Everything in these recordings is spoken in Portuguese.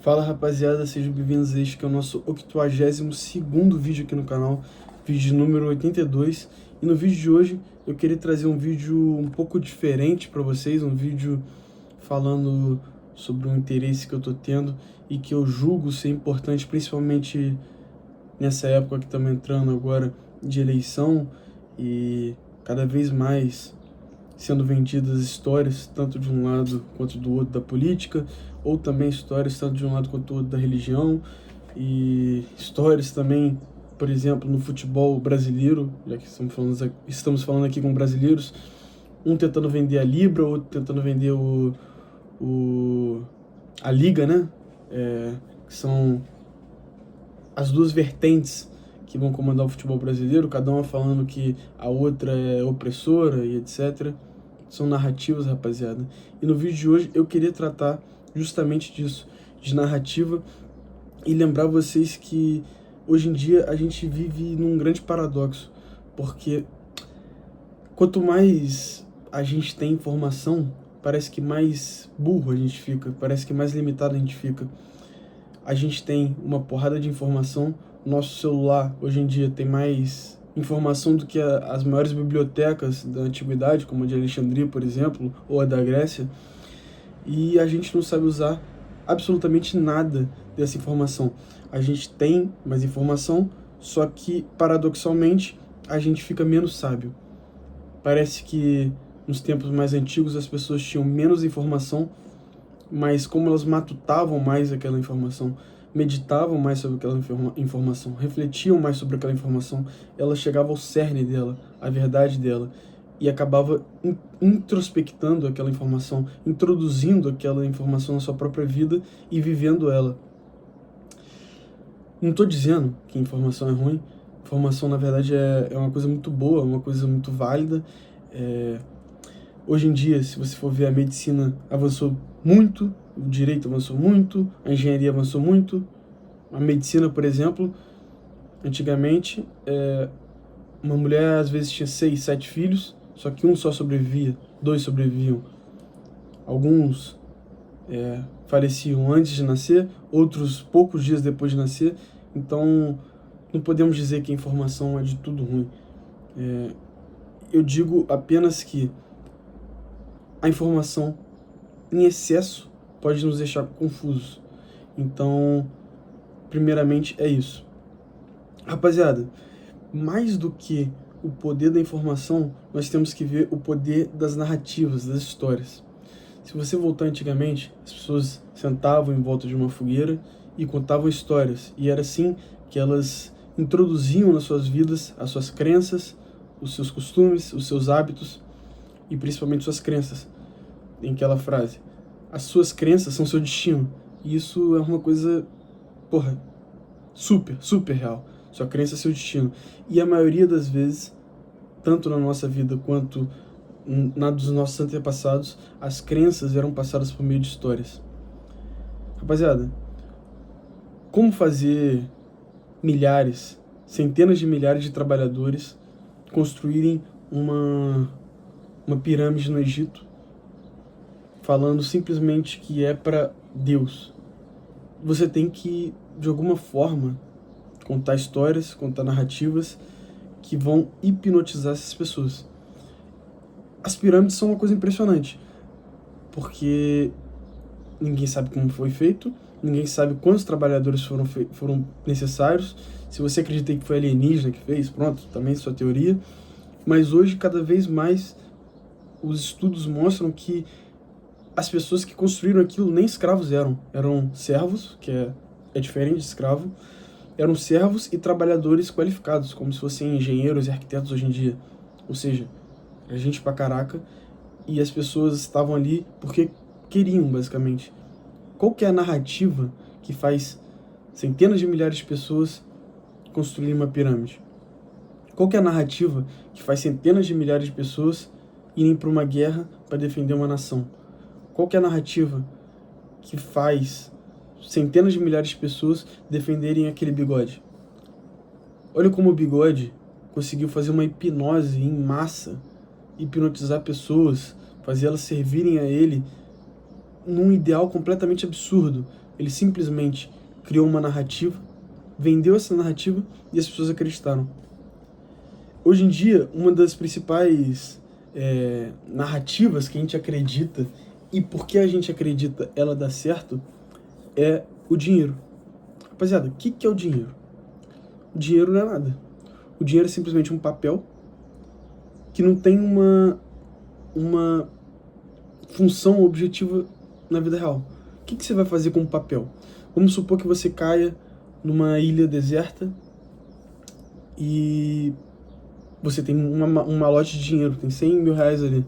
Fala rapaziada, sejam bem-vindos a este que é o nosso 82º vídeo aqui no canal, vídeo número 82. E no vídeo de hoje eu queria trazer um vídeo um pouco diferente para vocês, um vídeo falando sobre um interesse que eu tô tendo e que eu julgo ser importante, principalmente nessa época que estamos entrando agora de eleição e cada vez mais sendo vendidas histórias, tanto de um lado quanto do outro da política, ou também histórias tanto de um lado quanto do outro da religião, e histórias também, por exemplo, no futebol brasileiro, já que estamos falando aqui com brasileiros, um tentando vender a Libra, outro tentando vender a Liga, né? Que são as duas vertentes que vão comandar o futebol brasileiro, cada uma falando que a outra é opressora e etc. São narrativas, rapaziada. E no vídeo de hoje eu queria tratar justamente disso, de narrativa, e lembrar vocês que hoje em dia a gente vive num grande paradoxo, porque quanto mais a gente tem informação, parece que mais burro a gente fica, parece que mais limitado a gente fica. A gente tem uma porrada de informação, nosso celular hoje em dia tem mais informação do que as maiores bibliotecas da antiguidade, como a de Alexandria, por exemplo, ou a da Grécia, e a gente não sabe usar absolutamente nada dessa informação. A gente tem mais informação, só que, paradoxalmente, a gente fica menos sábio. Parece que nos tempos mais antigos as pessoas tinham menos informação, mas como elas matutavam mais aquela informação, meditavam mais sobre aquela informação, refletiam mais sobre aquela informação, ela chegava ao cerne dela, à verdade dela, e acabava introspectando aquela informação, introduzindo aquela informação na sua própria vida e vivendo ela. Não estou dizendo que informação é ruim, informação na verdade é uma coisa muito boa, uma coisa muito válida. Hoje em dia, se você for ver, a medicina avançou muito, o direito avançou muito, a engenharia avançou muito. A medicina, por exemplo, antigamente, uma mulher às vezes tinha 6, 7 filhos, só que um só sobrevivia, 2 sobreviviam. Alguns faleciam antes de nascer, outros poucos dias depois de nascer. Então, não podemos dizer que a informação é de tudo ruim. Eu digo apenas que a informação em excesso pode nos deixar confusos. Então, primeiramente é isso. Rapaziada, mais do que o poder da informação, nós temos que ver o poder das narrativas, das histórias. Se você voltar antigamente, as pessoas sentavam em volta de uma fogueira e contavam histórias. E era assim que elas introduziam nas suas vidas as suas crenças, os seus costumes, os seus hábitos e principalmente suas crenças. Em aquela frase, as suas crenças são seu destino. E isso é uma coisa, super, super real. Sua crença é seu destino. E a maioria das vezes, tanto na nossa vida quanto na dos nossos antepassados, as crenças eram passadas por meio de histórias. Rapaziada, como fazer milhares, centenas de milhares de trabalhadores construírem uma pirâmide no Egito, falando simplesmente que é para Deus? Você tem que, de alguma forma, contar histórias, contar narrativas que vão hipnotizar essas pessoas. As pirâmides são uma coisa impressionante, porque ninguém sabe como foi feito, ninguém sabe quantos trabalhadores foram necessários. Se você acredita que foi alienígena que fez, pronto, também é sua teoria. Mas hoje, cada vez mais, os estudos mostram que as pessoas que construíram aquilo nem escravos eram servos, que é diferente de escravo, eram servos e trabalhadores qualificados, como se fossem engenheiros e arquitetos hoje em dia. Ou seja, era gente pra caraca, e as pessoas estavam ali porque queriam, basicamente. Qual que é a narrativa que faz centenas de milhares de pessoas construírem uma pirâmide? Qual que é a narrativa que faz centenas de milhares de pessoas irem para uma guerra para defender uma nação? Qual que é a narrativa que faz centenas de milhares de pessoas defenderem aquele bigode? Olha como o bigode conseguiu fazer uma hipnose em massa, hipnotizar pessoas, fazer elas servirem a ele num ideal completamente absurdo. Ele simplesmente criou uma narrativa, vendeu essa narrativa e as pessoas acreditaram. Hoje em dia, uma das principais narrativas que a gente acredita, e porque a gente acredita ela dá certo, é o dinheiro. Rapaziada, o que é o dinheiro? O dinheiro não é nada. O dinheiro é simplesmente um papel que não tem uma função objetiva na vida real. O que você vai fazer com o papel? Vamos supor que você caia numa ilha deserta e você tem um malote de dinheiro, tem 100 mil reais ali. O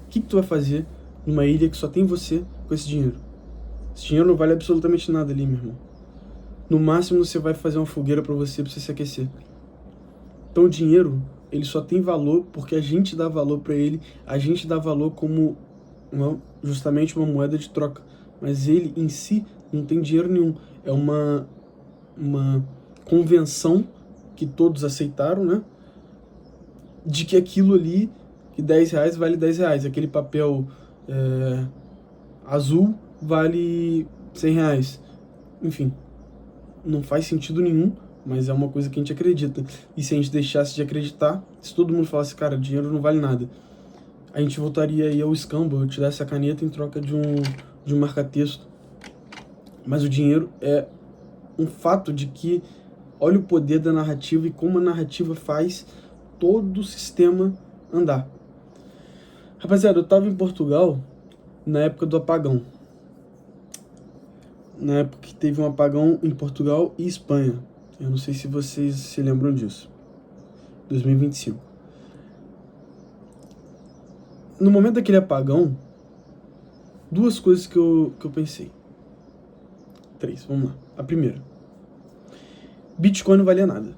que tu vai fazer numa ilha que só tem você com esse dinheiro? Esse dinheiro não vale absolutamente nada ali, meu irmão. No máximo você vai fazer uma fogueira pra você se aquecer. Então o dinheiro, ele só tem valor porque a gente dá valor pra ele, a gente dá valor como justamente uma moeda de troca. Mas ele em si não tem dinheiro nenhum. É uma convenção que todos aceitaram, né? De que aquilo ali, que 10 reais vale 10 reais. Aquele papel azul vale 100 reais. Enfim, não faz sentido nenhum, mas é uma coisa que a gente acredita. E se a gente deixasse de acreditar, se todo mundo falasse, cara, dinheiro não vale nada, a gente voltaria aí ao escambo, eu te desse a caneta em troca de um marca-texto. Mas o dinheiro é um fato de que, olha o poder da narrativa e como a narrativa faz todo o sistema andar. Rapaziada, eu tava em Portugal na época do apagão. Na época que teve um apagão em Portugal e Espanha. Eu não sei se vocês se lembram disso. 2025. No momento daquele apagão, duas coisas que eu pensei. 3, vamos lá. A primeira. Bitcoin não valia nada.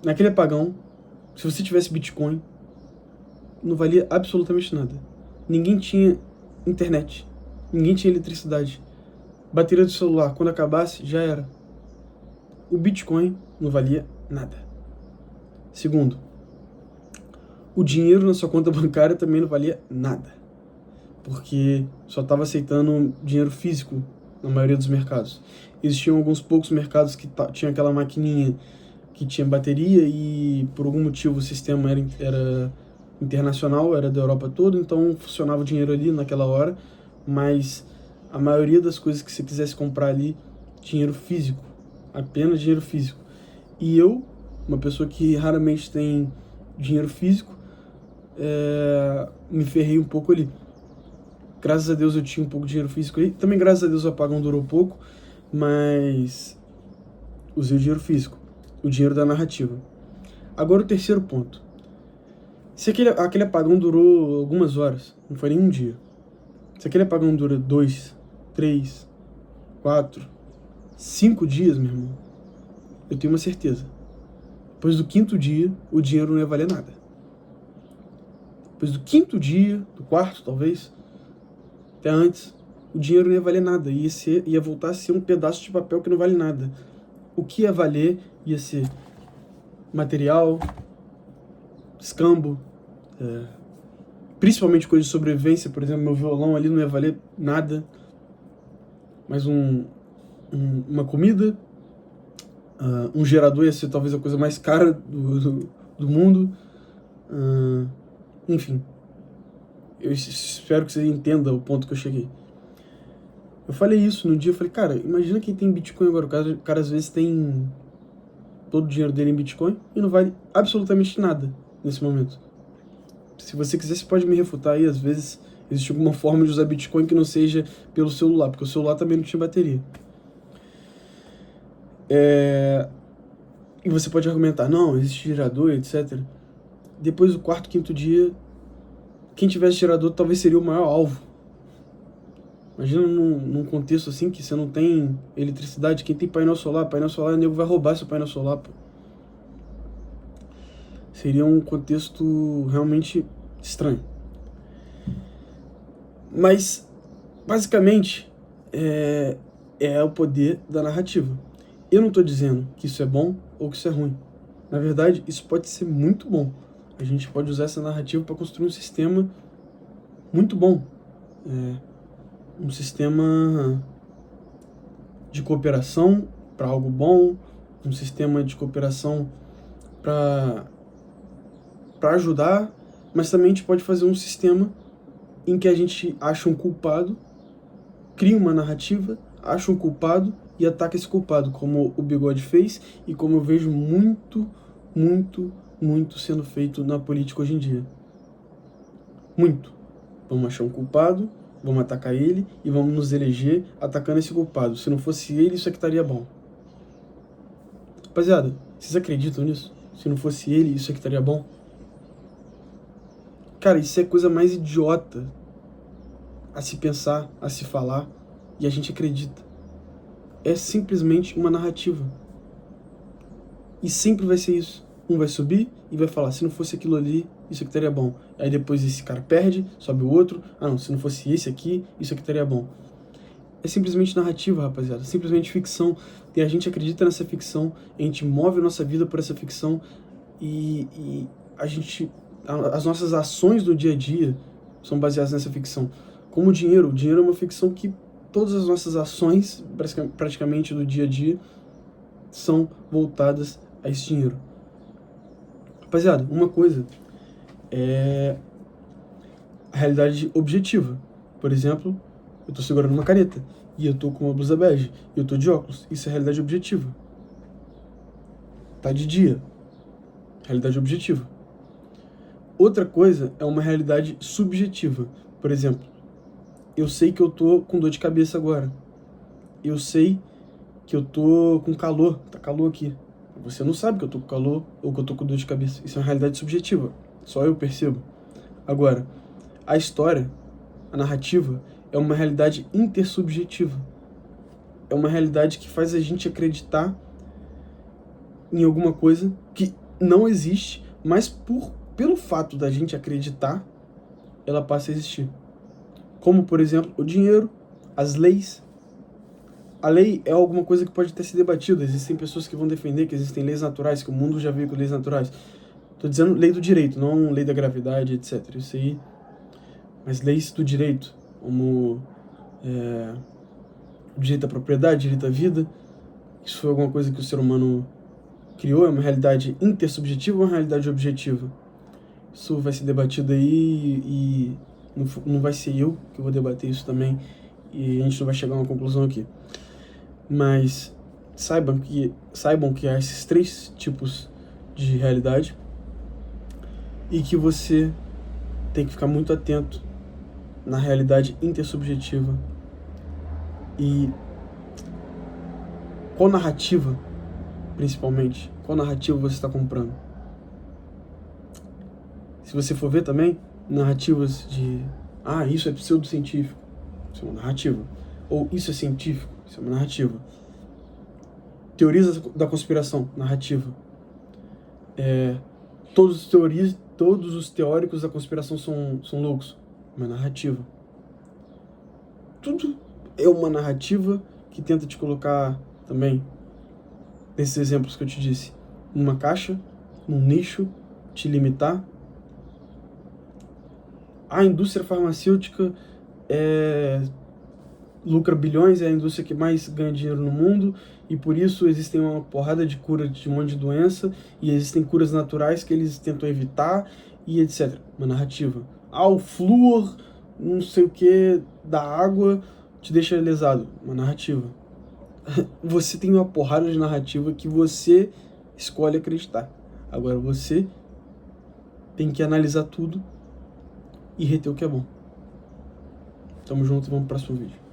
Naquele apagão, se você tivesse Bitcoin, não valia absolutamente nada. Ninguém tinha internet. Ninguém tinha eletricidade. Bateria do celular, quando acabasse, já era. O Bitcoin não valia nada. Segundo, o dinheiro na sua conta bancária também não valia nada. Porque só estava aceitando dinheiro físico na maioria dos mercados. Existiam alguns poucos mercados que tinham aquela maquininha que tinha bateria e por algum motivo o sistema era internacional, era da Europa toda, então funcionava o dinheiro ali naquela hora, mas a maioria das coisas que você quisesse comprar ali, dinheiro físico, apenas dinheiro físico. E eu, uma pessoa que raramente tem dinheiro físico, me ferrei um pouco ali. Graças a Deus eu tinha um pouco de dinheiro físico aí. Também graças a Deus o apagão durou pouco, mas usei o dinheiro físico, o dinheiro da narrativa. Agora o terceiro ponto. Se aquele apagão durou algumas horas, não foi nem um dia. Se aquele apagão dura 2, 3, 4, 5 dias, meu irmão, eu tenho uma certeza. Depois do quinto dia, o dinheiro não ia valer nada. Depois do quinto dia, do quarto talvez, até antes, o dinheiro não ia valer nada. Ia voltar a ser um pedaço de papel que não vale nada. O que ia valer ia ser material, escambo, principalmente coisa de sobrevivência. Por exemplo, meu violão ali não ia valer nada. Mas uma comida, um gerador ia ser talvez a coisa mais cara do mundo. Enfim, eu espero que você entenda o ponto que eu cheguei. Eu falei isso no dia, eu falei, cara, imagina quem tem Bitcoin agora. O cara às vezes tem todo o dinheiro dele em Bitcoin e não vale absolutamente nada nesse momento. Se você quiser, você pode me refutar aí. Às vezes existe alguma forma de usar Bitcoin que não seja pelo celular, porque o celular também não tinha bateria. E você pode argumentar, não, existe gerador, etc. Depois do quarto, quinto dia, quem tivesse gerador talvez seria o maior alvo. Imagina num contexto assim que você não tem eletricidade, quem tem painel solar, o nego vai roubar seu painel solar, pô. Seria um contexto realmente estranho. Mas, basicamente, é o poder da narrativa. Eu não estou dizendo que isso é bom ou que isso é ruim. Na verdade, isso pode ser muito bom. A gente pode usar essa narrativa para construir um sistema muito bom. um sistema de cooperação para algo bom, um sistema de cooperação para ajudar, mas também a gente pode fazer um sistema em que a gente acha um culpado, cria uma narrativa, acha um culpado e ataca esse culpado, como o Bigode fez e como eu vejo muito sendo feito na política hoje em dia. Muito. Vamos achar um culpado, vamos atacar ele e vamos nos eleger atacando esse culpado. Se não fosse ele, isso aqui estaria bom. Rapaziada, vocês acreditam nisso? Se não fosse ele, isso aqui estaria bom? Cara, isso é a coisa mais idiota a se pensar, a se falar, e a gente acredita. É simplesmente uma narrativa. E sempre vai ser isso. Um vai subir e vai falar, se não fosse aquilo ali, isso aqui estaria bom. Aí depois esse cara perde, sobe o outro, ah não, se não fosse esse aqui, isso aqui estaria bom. É simplesmente narrativa, rapaziada, simplesmente ficção. E a gente acredita nessa ficção, a gente move a nossa vida por essa ficção e as nossas ações do dia a dia são baseadas nessa ficção. Como o dinheiro é uma ficção que todas as nossas ações, praticamente do dia a dia, são voltadas a esse dinheiro. Rapaziada, uma coisa é a realidade objetiva. Por exemplo, eu tô segurando uma caneta e eu tô com uma blusa bege e eu tô de óculos. Isso é realidade objetiva. Tá de dia. Realidade objetiva. Outra coisa é uma realidade subjetiva. Por exemplo, eu sei que eu tô com dor de cabeça agora. Eu sei que eu tô com calor. Tá calor aqui. Você não sabe que eu tô com calor ou que eu tô com dor de cabeça. Isso é uma realidade subjetiva. Só eu percebo. Agora, a história, a narrativa, é uma realidade intersubjetiva. É uma realidade que faz a gente acreditar em alguma coisa que não existe, mas pelo fato da gente acreditar, ela passa a existir. Como, por exemplo, o dinheiro, as leis. A lei é alguma coisa que pode ter se debatido. Existem pessoas que vão defender que existem leis naturais, que o mundo já veio com leis naturais. Estou dizendo lei do direito, não lei da gravidade, etc. Isso aí. Mas leis do direito, como o direito à propriedade, direito à vida. Isso foi alguma coisa que o ser humano criou, é uma realidade intersubjetiva ou uma realidade objetiva? Isso vai ser debatido aí e não vai ser eu que vou debater isso também e a gente não vai chegar a uma conclusão aqui. Mas saibam que há esses 3 tipos de realidade e que você tem que ficar muito atento na realidade intersubjetiva e qual narrativa, principalmente, qual narrativa você está comprando. Se você for ver também, narrativas de isso é pseudocientífico, isso é uma narrativa. Ou isso é científico, isso é uma narrativa. Teorias da conspiração, narrativa. Todos os teóricos da conspiração são loucos, uma narrativa. Tudo é uma narrativa que tenta te colocar também, nesses exemplos que eu te disse, numa caixa, num nicho, te limitar. A indústria farmacêutica lucra bilhões, é a indústria que mais ganha dinheiro no mundo e por isso existem uma porrada de cura de um monte de doença e existem curas naturais que eles tentam evitar e etc. Uma narrativa. O flúor, não sei o que, da água te deixa lesado. Uma narrativa. Você tem uma porrada de narrativa que você escolhe acreditar. Agora você tem que analisar tudo e reter o que é bom. Tamo junto e vamos pro próximo vídeo.